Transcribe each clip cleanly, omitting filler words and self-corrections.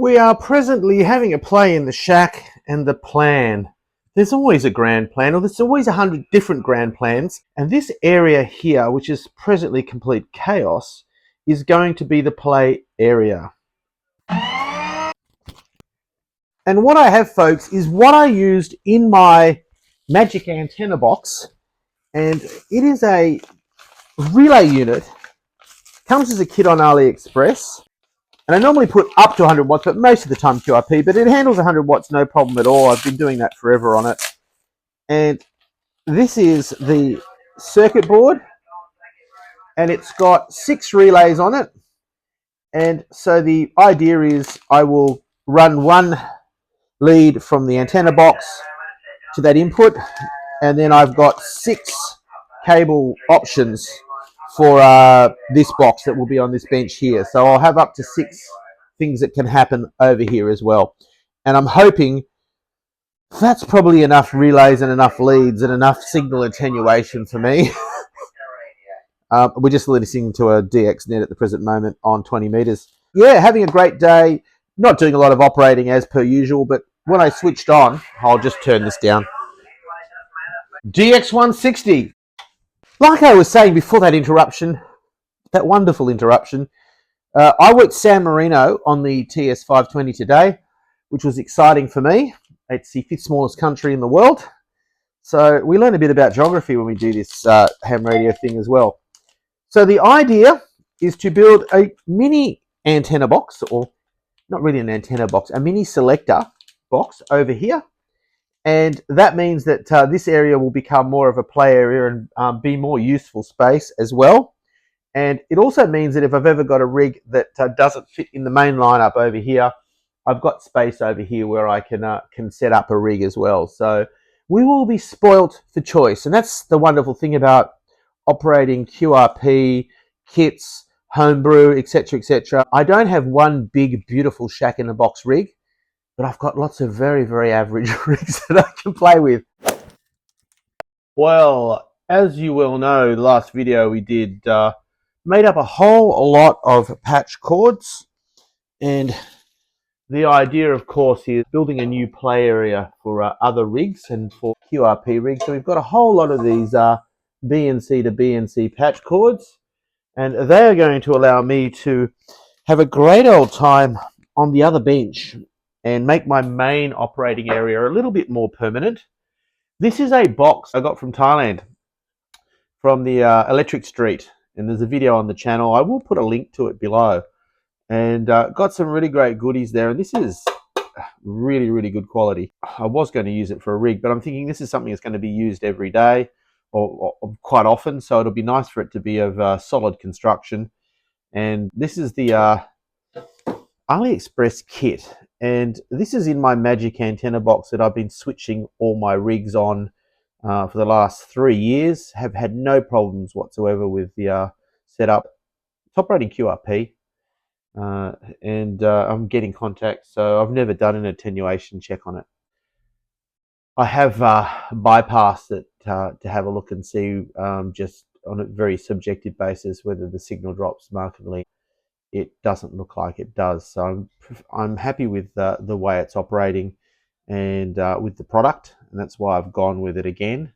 We are presently having a play in the shack and the plan. There's always a grand plan, or there's always 100 different grand plans, and this area here, which is presently complete chaos, is going to be the play area. And what I have, folks, is what I used in my Magic antenna box, and it is a relay unit. Comes as a kit on AliExpress. And I normally put up to 100 watts, but most of the time QRP, but it handles 100 watts no problem at all. I've been doing that forever on it. And this is the circuit board, and it's got 6 relays on it. And so the idea is I will run one lead from the antenna box to that input, and then I've got 6 cable options for this box that will be on this bench here. So I'll have up to 6 things that can happen over here as well. And I'm hoping that's probably enough relays and enough leads and enough signal attenuation for me. We're just listening to a DX net at the present moment on 20 meters. Yeah, having a great day. Not doing a lot of operating as per usual, but when I switched on, I'll just turn this down. DX160. Like I was saying before that interruption, that wonderful interruption, I worked San Marino on the TS520 today, which was exciting for me. It's the 5th smallest country in the world. So we learn a bit about geography when we do this ham radio thing as well. So the idea is to build a mini antenna box, or not really an antenna box, a mini selector box over here. And that means that this area will become more of a play area and be more useful space as well. And it also means that if I've ever got a rig that doesn't fit in the main lineup over here, I've got space over here where I can set up a rig as well. So we will be spoilt for choice. And that's the wonderful thing about operating QRP, kits, homebrew, etc., etc. I don't have one big, beautiful shack in a box rig, but I've got lots of very, very average rigs that I can play with. Well, as you well know, the last video we did made up a whole lot of patch cords, and the idea, of course, is building a new play area for other rigs and for QRP rigs. So we've got a whole lot of these BNC to BNC patch cords, and they are going to allow me to have a great old time on the other bench and make my main operating area a little bit more permanent. This is a box I got from Thailand, from the Electric Street, and there's a video on the channel. I will put a link to it below, and got some really great goodies there, and this is really, really good quality. I was going to use it for a rig, but I'm thinking this is something that's going to be used every day or quite often, so it'll be nice for it to be of solid construction. And this is the AliExpress kit, and this is in my Magic antenna box that I've been switching all my rigs on for the last 3 years. Have had no problems whatsoever with the setup. It's operating QRP, and I'm getting contact, so I've never done an attenuation check on it. I have bypassed it to have a look and see, just on a very subjective basis, whether the signal drops markedly. It doesn't look like it does, so I'm happy with the way it's operating and with the product, and that's why I've gone with it again.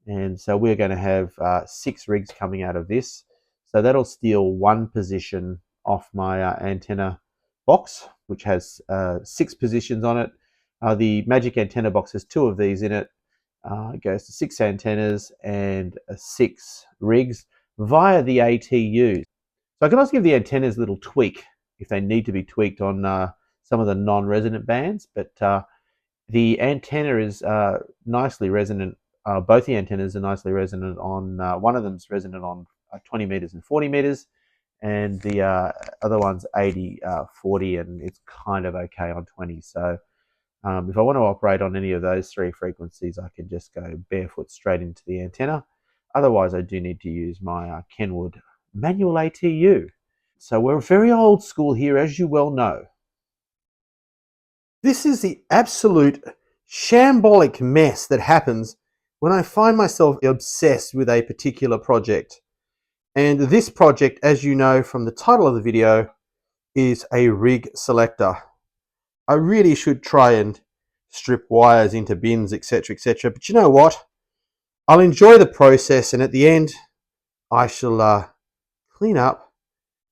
And so we're going to have 6 rigs coming out of this, so that'll steal 1 position off my antenna box, which has 6 positions on it. The Magic antenna box has 2 of these in it. It goes to 6 antennas and 6 rigs via the ATUs. So I can also give the antennas a little tweak if they need to be tweaked on some of the non-resonant bands, but the antenna is nicely resonant. Both the antennas are nicely resonant on, one of them's resonant on 20 meters and 40 meters, and the other one's 80, 40, and it's kind of okay on 20. So if I want to operate on any of those 3 frequencies, I can just go barefoot straight into the antenna. Otherwise, I do need to use my Kenwood manual ATU. So we're very old school here, as you well know. This is the absolute shambolic mess that happens when I find myself obsessed with a particular project. And this project, as you know from the title of the video, is a rig selector. I really should try and strip wires into bins, etc., etc. But you know what? I'll enjoy the process, and at the end, I shall clean up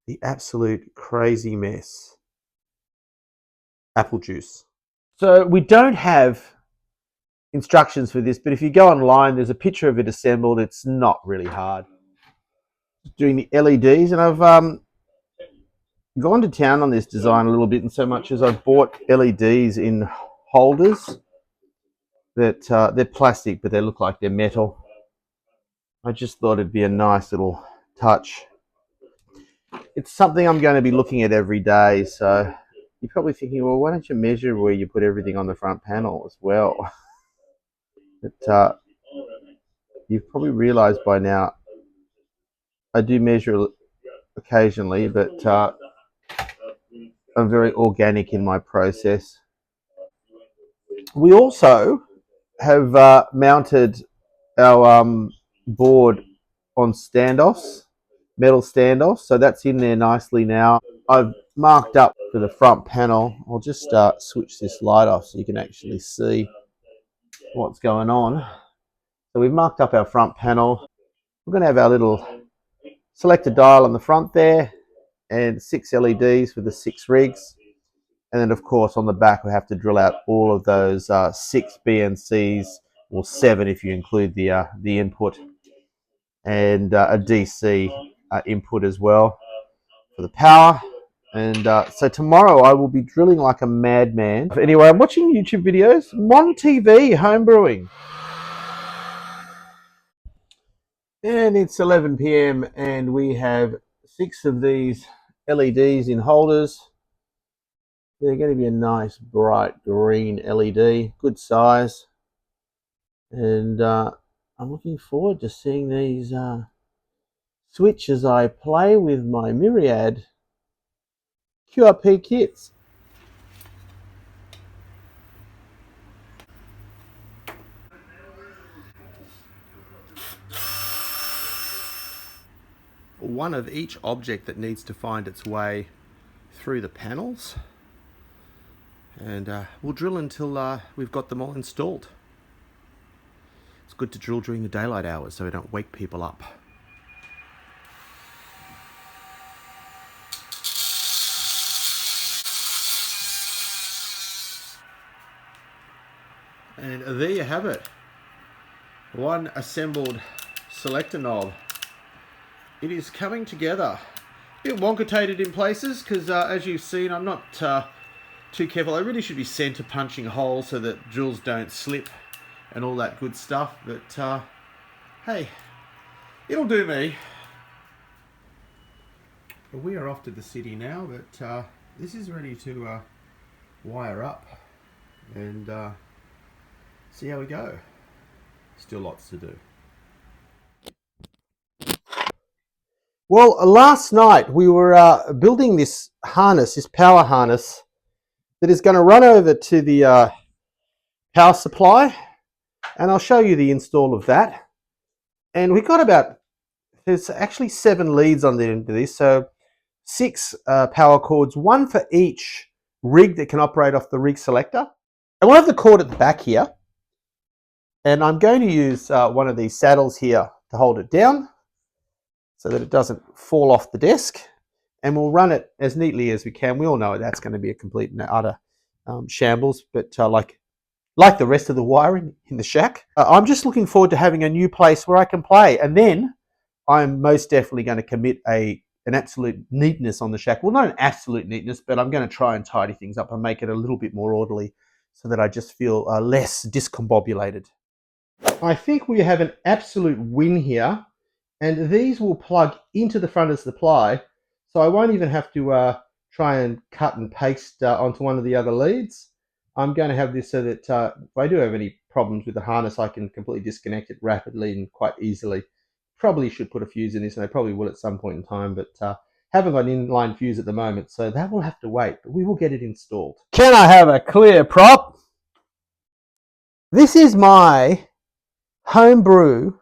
the absolute crazy mess. Apple juice. So we don't have instructions for this, but if you go online, there's a picture of it assembled. It's not really hard. Doing the LEDs, and I've gone to town on this design a little bit, in so much as I've bought LEDs in holders that they're plastic, but they look like they're metal. I just thought it'd be a nice little touch. It's something I'm going to be looking at every day, so you're probably thinking, well, why don't you measure where you put everything on the front panel as well? But you've probably realized by now I do measure occasionally, but I'm very organic in my process. We also have mounted our board on standoffs, metal standoffs, so that's in there nicely now. I've marked up for the front panel. I'll just switch this light off so you can actually see what's going on. So we've marked up our front panel. We're going to have our little selector dial on the front there, and 6 LEDs for the 6 rigs. And then, of course, on the back, we have to drill out all of those 6 BNCs, or 7 if you include the input, and a DC input as well for the power. And so tomorrow I will be drilling like a madman. Anyway, I'm watching YouTube videos. Mon TV, home brewing. And it's 11 p.m. and we have 6 of these LEDs in holders. They're going to be a nice bright green LED, good size. And I'm looking forward to seeing these switch as I play with my myriad QRP kits. One of each object that needs to find its way through the panels, and we'll drill until we've got them all installed. It's good to drill during the daylight hours so we don't wake people up. And there you have it. One assembled selector knob. It is coming together. A bit wonka-tated in places because as you've seen, I'm not too careful. I really should be center punching holes so that drills don't slip and all that good stuff. But hey, it'll do me. We are off to the city now, but this is ready to wire up and see how we go. Still lots to do. Well, last night we were building this harness, this power harness, that is going to run over to the power supply, and I'll show you the install of that. And we got there's actually 7 leads on the end of this, so 6 power cords, 1 for each rig that can operate off the rig selector. And we'll have the cord at the back here, and I'm going to use one of these saddles here to hold it down so that it doesn't fall off the desk, and we'll run it as neatly as we can. We all know that's going to be a complete and utter shambles, but like the rest of the wiring in the shack. I'm just looking forward to having a new place where I can play, and then I'm most definitely going to commit an absolute neatness on the shack. Well, not an absolute neatness, but I'm going to try and tidy things up and make it a little bit more orderly so that I just feel less discombobulated. I think we have an absolute win here, and these will plug into the front of the supply, so I won't even have to try and cut and paste onto one of the other leads. I'm going to have this so that if I do have any problems with the harness, I can completely disconnect it rapidly and quite easily. Probably should put a fuse in this, and I probably will at some point in time, but haven't got an inline fuse at the moment, so that will have to wait, but we will get it installed. Can I have a clear prop? This is my homebrew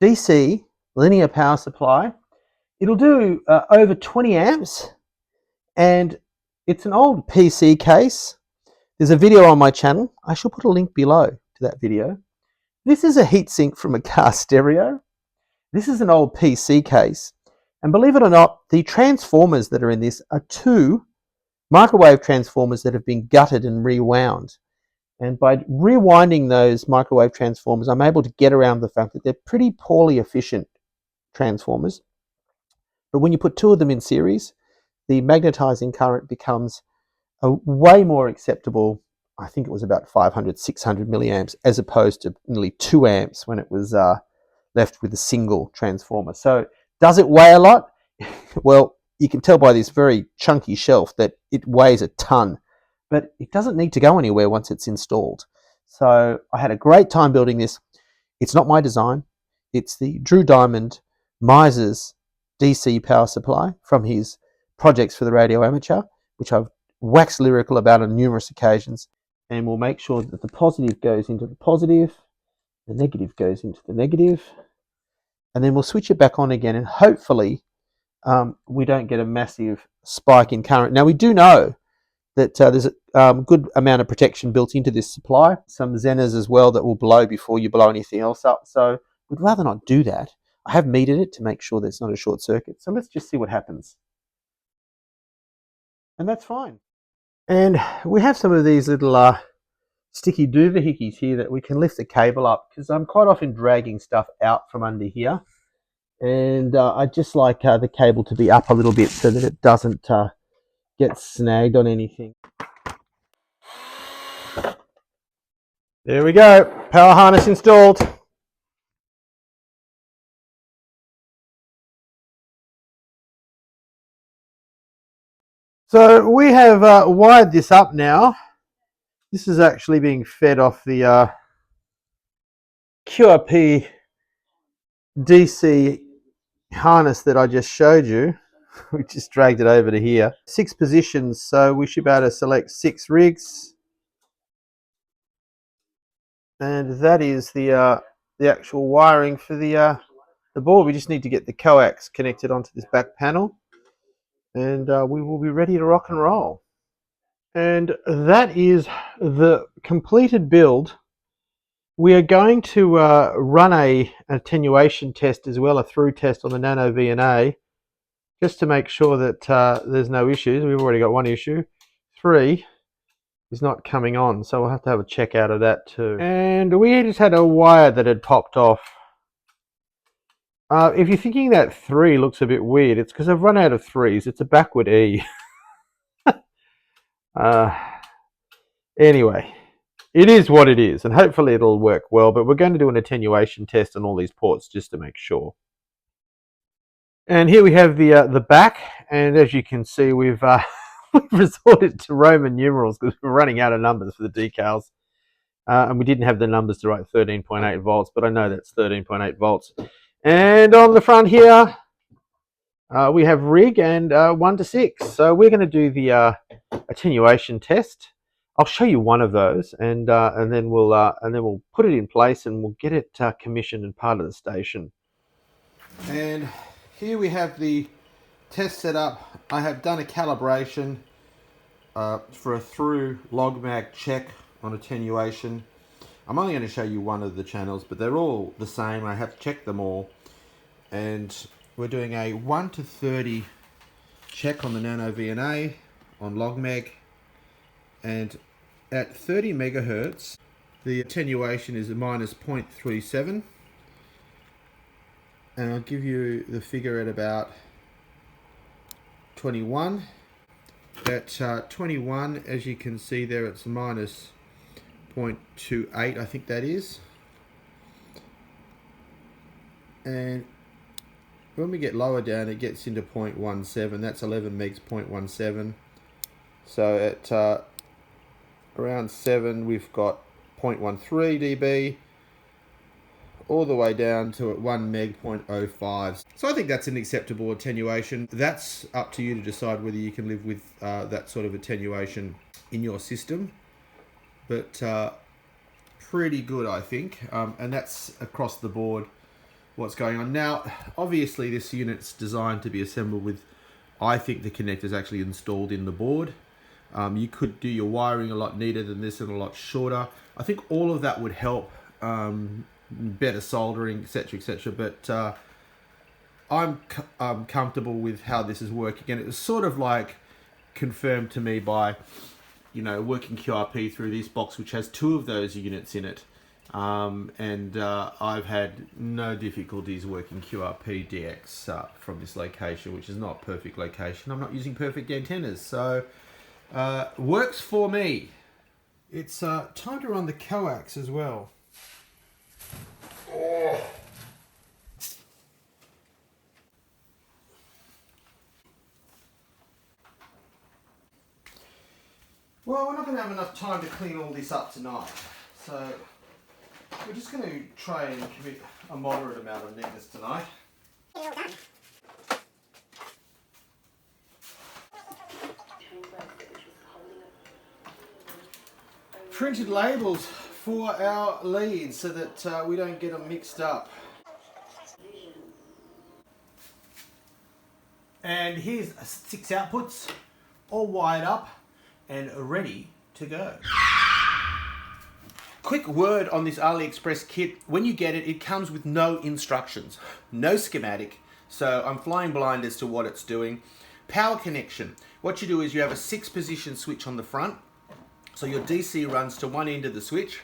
DC linear power supply. It'll do over 20 amps, and It's an old PC case. There's a video on my channel. I shall put a link below to that video. This is a heatsink from a car stereo. This is an old PC case. And believe it or not, the transformers that are in this are two microwave transformers that have been gutted and rewound. And by rewinding those microwave transformers, I'm able to get around the fact that they're pretty poorly efficient transformers. But when you put two of them in series, the magnetizing current becomes a way more acceptable. I think it was about 500, 600 milliamps, as opposed to nearly 2 amps when it was left with a single transformer. So does it weigh a lot? Well, you can tell by this very chunky shelf that it weighs a ton, but it doesn't need to go anywhere once it's installed. So I had a great time building this. It's not my design. It's the Drew Diamond Miser's DC power supply from his projects for the radio amateur, which I've waxed lyrical about on numerous occasions. And we'll make sure that the positive goes into the positive, the negative goes into the negative, and then we'll switch it back on again, and hopefully we don't get a massive spike in current. Now, we do know that there's a good amount of protection built into this supply, some Zeners as well that will blow before you blow anything else up. So we'd rather not do that. I have metered it to make sure there's not a short circuit. So let's just see what happens. And that's fine. And we have some of these little sticky doohickeys here that we can lift the cable up, because I'm quite often dragging stuff out from under here. And I just like the cable to be up a little bit so that it doesn't get snagged on anything. There we go, power harness installed. So we have wired this up now. This is actually being fed off the QRP DC harness that I just showed you. We just dragged it over to here. 6 positions, so we should be able to select 6 rigs. And that is the actual wiring for the board. We just need to get the coax connected onto this back panel, and we will be ready to rock and roll. And that is the completed build. We are going to run an attenuation test as well, a through test on the Nano VNA, just to make sure that there's no issues. We've already got one issue. 3 is not coming on, so we'll have to have a check out of that too. And we just had a wire that had popped off. If you're thinking that 3 looks a bit weird, it's because I've run out of 3s. It's a backward E. Anyway, it is what it is, and hopefully it'll work well, but we're going to do an attenuation test on all these ports just to make sure. And here we have the back, and as you can see, we've resorted to Roman numerals because we're running out of numbers for the decals. And we didn't have the numbers to write 13.8 volts, but I know that's 13.8 volts. And on the front here, we have rig and 1 to 6. So we're going to do the attenuation test. I'll show you one of those, and then we'll put it in place and we'll get it commissioned and part of the station. And here we have the test set up. I have done a calibration for a through log mag check on attenuation. I'm only going to show you one of the channels, but they're all the same. I have checked them all, and we're doing a 1 to 30 check on the Nano VNA on log mag, and at 30 megahertz the attenuation is a minus 0.37, and I'll give you the figure at about 21. At 21, as you can see there, it's minus 0.28, I think that is. And when we get lower down, it gets into 0.17. That's 11 megs, 0.17. So at around 7, we've got 0.13 dB, all the way down to at 1 meg, 0.05. So I think that's an acceptable attenuation. That's up to you to decide whether you can live with that sort of attenuation in your system. But pretty good, I think. And that's across the board what's going on. Now, obviously this unit's designed to be assembled with, I think the connector's actually installed in the board. You could do your wiring a lot neater than this and a lot shorter. I think all of that would help, better soldering, etc., etc. But I'm comfortable with how this is working, and it was sort of like confirmed to me by, you know, working QRP through this box, which has 2 of those units in it. I've had no difficulties working QRP DX from this location, which is not a perfect location. I'm not using perfect antennas, so works for me. It's time to run the coax as well. Oh. Well, we're not going to have enough time to clean all this up tonight, so we're just going to try and commit a moderate amount of neatness tonight. Printed labels for our leads so that we don't get them mixed up. And here's 6 outputs, all wired up and ready to go. Quick word on this AliExpress kit. When you get it, it comes with no instructions, no schematic, so I'm flying blind as to what it's doing. Power connection. What you do is you have a 6-position switch on the front, so your DC runs to one end of the switch,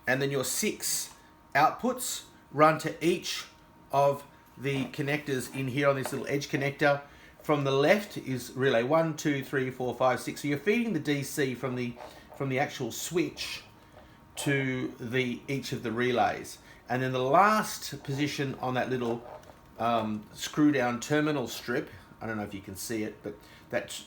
and then your 6 outputs run to each of the connectors in here on this little edge connector. From the left is relay 1, 2, 3, 4, 5, 6. So you're feeding the DC from the actual switch to each of the relays. And then the last position on that little screw down terminal strip, I don't know if you can see it, but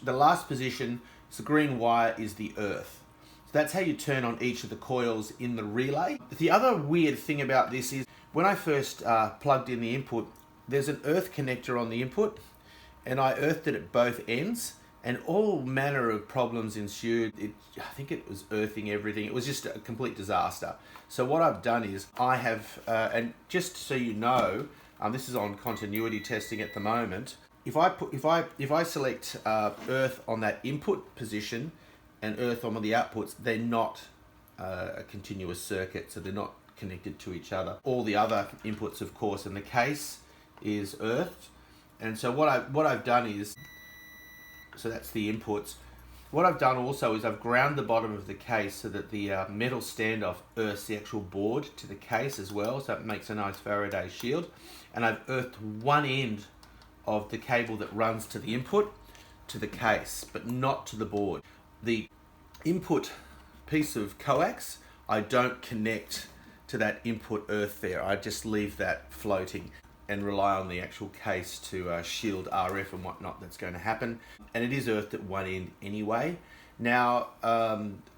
the last position, it's the green wire, is the earth. So that's how you turn on each of the coils in the relay. The other weird thing about this is when I first plugged in the input, there's an earth connector on the input, and I earthed it at both ends, and all manner of problems ensued. I think it was earthing everything. It was just a complete disaster. So what I've done is I have, and just so you know, this is on continuity testing at the moment. If I select earth on that input position and earth on the outputs, they're not a continuous circuit, so they're not connected to each other. All the other inputs, of course, in the case is earthed. And so what I've done is, so that's the inputs. What I've done also is I've ground the bottom of the case so that the metal standoff earths the actual board to the case as well, so it makes a nice Faraday shield. And I've earthed one end of the cable that runs to the input to the case, but not to the board. The input piece of coax, I don't connect to that input earth there. I just leave that floating and rely on the actual case to shield RF and whatnot that's going to happen. And it is earthed at one end anyway. Now,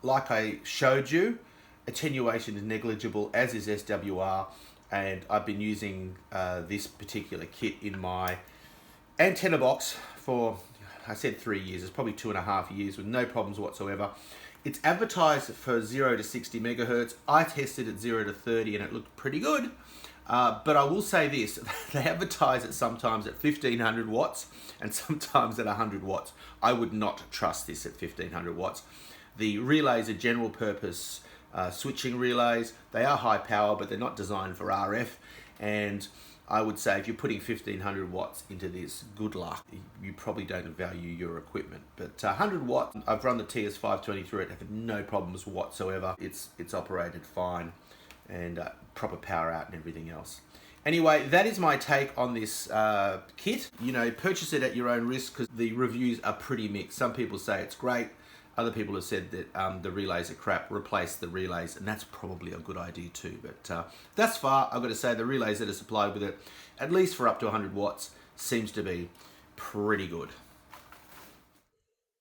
like I showed you, attenuation is negligible, as is SWR, and I've been using this particular kit in my antenna box for, I said 3 years, it's probably 2.5 years with no problems whatsoever. It's advertised for 0 to 60 megahertz. I tested at 0 to 30 and it looked pretty good. But I will say this, they advertise it sometimes at 1500 watts and sometimes at 100 watts. I would not trust this at 1500 watts. The relays are general purpose switching relays. They are high power, but they're not designed for RF. And I would say if you're putting 1500 watts into this, good luck. You probably don't value your equipment. But 100 watts, I've run the TS520 through it, I've had no problems whatsoever. It's operated fine, and proper power out and everything else. Anyway, that is my take on this kit. You know, purchase it at your own risk because the reviews are pretty mixed. Some people say it's great. Other people have said that the relays are crap, replace the relays, and that's probably a good idea too. But thus far, I've got to say the relays that are supplied with it, at least for up to 100 watts, seems to be pretty good.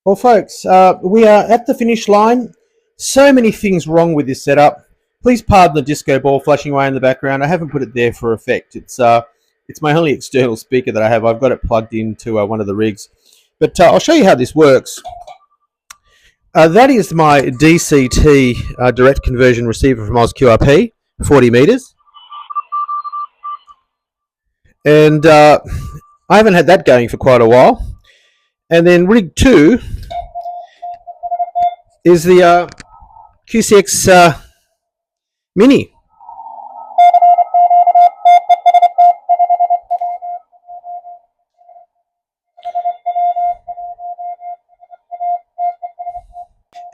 Well, folks, we are at the finish line. So many things wrong with this setup. Please pardon the disco ball flashing away in the background. I haven't put it there for effect. It's my only external speaker that I have. I've got it plugged into one of the rigs. But I'll show you how this works. That is my DCT direct conversion receiver from QRP, 40 meters. And I haven't had that going for quite a while. And then rig 2 is the QCX Mini.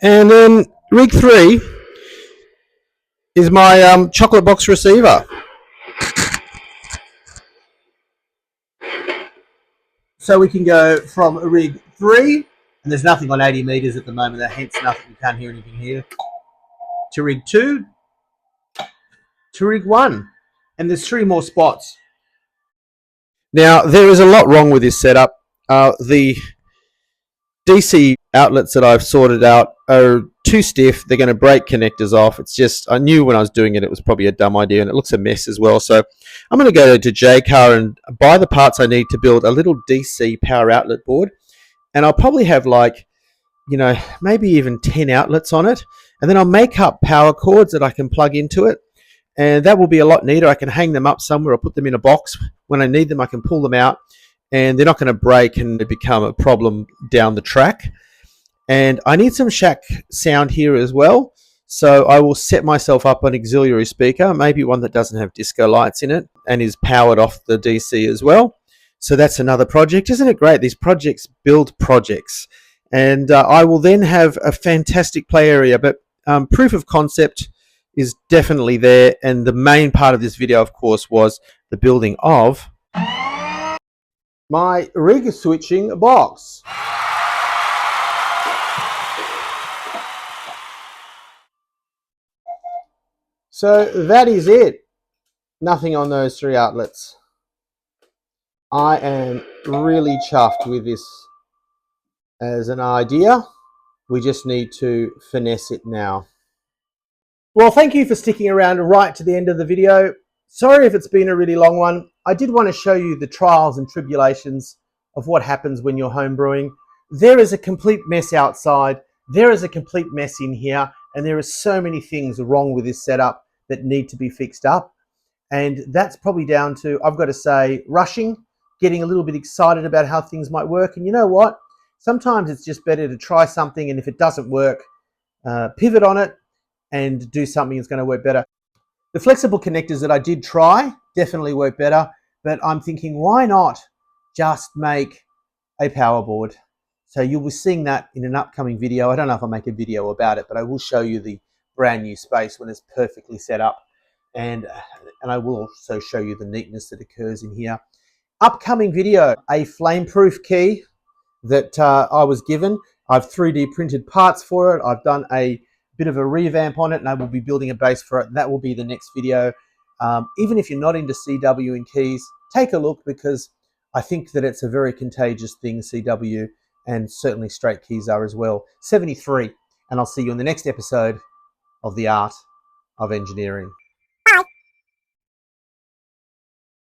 And then rig 3 is my chocolate box receiver. So we can go from rig 3, and there's nothing on 80 meters at the moment, hence nothing, you can't hear anything here, to rig 2, to rig 1, and there's 3 more spots. Now, there is a lot wrong with this setup. The DC outlets that I've sorted out are too stiff. They're going to break connectors off. It's just, I knew when I was doing it, it was probably a dumb idea, and it looks a mess as well. So I'm going to go to JCar and buy the parts I need to build a little DC power outlet board. And I'll probably have like, you know, maybe even 10 outlets on it. And then I'll make up power cords that I can plug into it. And that will be a lot neater. I can hang them up somewhere or put them in a box. When I need them, I can pull them out, and they're not going to break and become a problem down the track. And I need some shack sound here as well. So I will set myself up an auxiliary speaker, maybe one that doesn't have disco lights in it and is powered off the DC as well. So that's another project. Isn't it great? These projects build projects. And I will then have a fantastic play area, but proof of concept is definitely there. And the main part of this video, of course, was the building of my rig switching box. So that is it. Nothing on those 3 outlets. I am really chuffed with this as an idea. We just need to finesse it now. Well, thank you for sticking around right to the end of the video. Sorry if it's been a really long one. I did want to show you the trials and tribulations of what happens when you're home brewing. There is a complete mess outside. There is a complete mess in here. And there are so many things wrong with this setup that need to be fixed up. And that's probably down to, I've got to say, rushing, getting a little bit excited about how things might work. And you know what? Sometimes it's just better to try something, and if it doesn't work, pivot on it and do something that's going to work better. The flexible connectors that I did try definitely work better, but I'm thinking, why not just make a power board? So you'll be seeing that in an upcoming video. I don't know if I'll make a video about it, but I will show you the brand new space when it's perfectly set up. And I will also show you the neatness that occurs in here. Upcoming video, a flame-proof key that I was given. I've 3D printed parts for it. I've done a bit of a revamp on it, and I will be building a base for it. And that will be the next video. Even if you're not into CW and keys, take a look, because I think that it's a very contagious thing, CW, and certainly straight keys are as well. 73, and I'll see you in the next episode of The Art of Engineering.